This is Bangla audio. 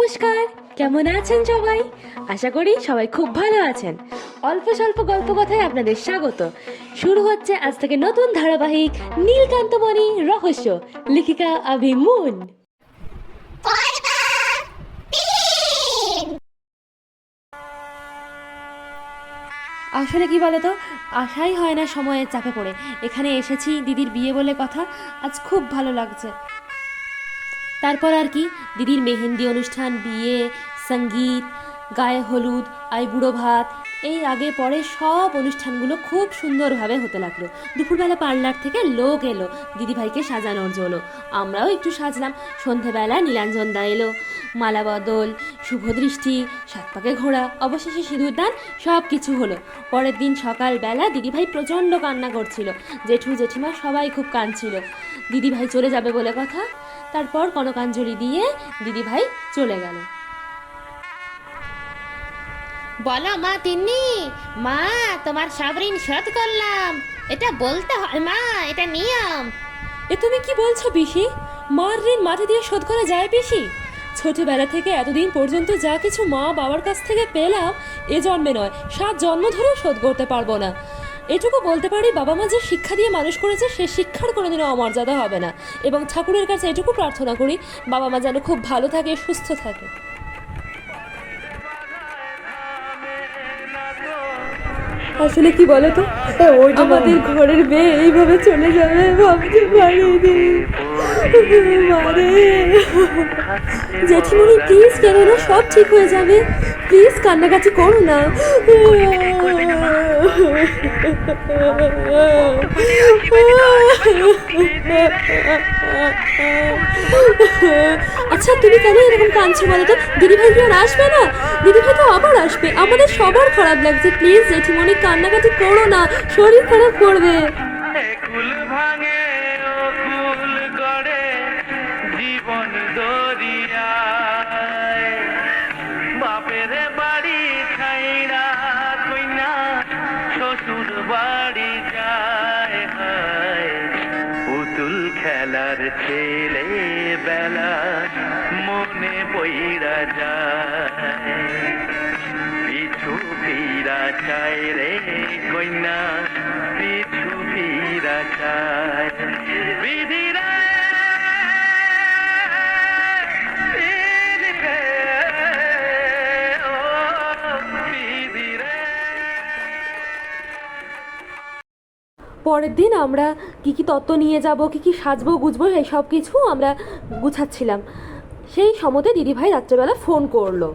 নমস্কার, কেমন আছেন সবাই? আশা করি সবাই খুব ভালো আছেন। অল্প স্বল্প গল্প কথায় আপনাদের স্বাগত। শুরু হচ্ছে আজ থেকে নতুন ধারাবাহিক নীলকান্তমণি রহস্য, লেখিকা আভিমুন। আসলে কি বলতো, আশাই হয় না সময়ের চাপে পড়ে এখানে এসেছি। দিদির বিয়ে বলে কথা, আজ খুব ভালো লাগছে। তারপর আর কি, দিদির মেহেন্দি অনুষ্ঠান, বিয়ে, সঙ্গীত, গায়ে হলুদ, আইবুড়ো ভাত, এই আগে পরে সব অনুষ্ঠানগুলো খুব সুন্দরভাবে হতে লাগলো। দুপুরবেলা পার্লার থেকে লোক এলো দিদিভাইকে সাজানোর জন্য, আমরাও একটু সাজলাম। সন্ধেবেলা নীলাঞ্জনদা এলো, মালা বদল, শুভদৃষ্টি, সাত পাকে ঘোড়া, অবশেষে সিঁদুরদান, সব কিছু হলো। পরের দিন সকালবেলা দিদিভাই প্রচণ্ড কান্না করছিল, জেঠু জেঠিমা সবাই খুব কাঁদছিল দিদিভাই চলে যাবে বলে কথা। তারপর কনকাঞ্জলি দিয়ে দিদিভাই চলে গেল। বলো মা তিন্নি, মা তোমার সব ঋণ শোধ করলাম। এটা বলতে হয় মা, এটা নিয়ম। এ তুমি কি বলছো পিসি? মার ঋণ মাথা দিয়ে শোধ করা যায় পিসি? ছোটবেলা থেকে এতদিন পর্যন্ত যা কিছু মা বাবার কাছ থেকে পেলাম, এ জন্মে নয় 7 জন্ম ধরেও শোধ করতে পারবো না। এটুকু বলতে পারি, বাবা মা যে শিক্ষা দিয়ে মানুষ করেছে সে শিক্ষার কোনোদিনও অমর্যাদা হবে না। এবং ঠাকুরের কাছে এটুকু প্রার্থনা করি, বাবা মা যেন খুব ভালো থাকে, সুস্থ থাকে। আসলে কি বলতো, আমাদের ঘরের মেয়ে এইভাবে চলে যাবে ভাবতে পারিনি। জেঠিমণি প্লিজ কেন না, সব ঠিক হয়ে যাবে, প্লিজ কান্নাকাটি করো না। আচ্ছা তুমি কেন এরকম কাঁদছো বলো তো? দিদিভাই কি আর আসবে না? দিদিভাই তো আবার আসবে, আমাদের সবার খারাপ লাগছে। প্লিজ জেঠিমণি কান্নাকাটি করো না, শরীর খারাপ করবে। কুল ভাঙে ও কুল গড়ে জীবন দরিয়ায়, বাপের বাড়ি ছাইড়া কইনা শ্বশুর বাড়ি যায়। হায় পুতুল খেলার ছেলে বেলা মনে পইরা যায়, পিছু ফিরা চায় রে কইনা, পিছু ফিরা চায়। বিধিরা পরের দিন আমরা কি কি তত্ত্ব নিয়ে যাব, কি কি সাজবো গুজবো, এই সব কিছু আমরা গুছাচ্ছিলাম। সেই সময়তে দিদিভাই রাত্রেবেলা ফোন করলো।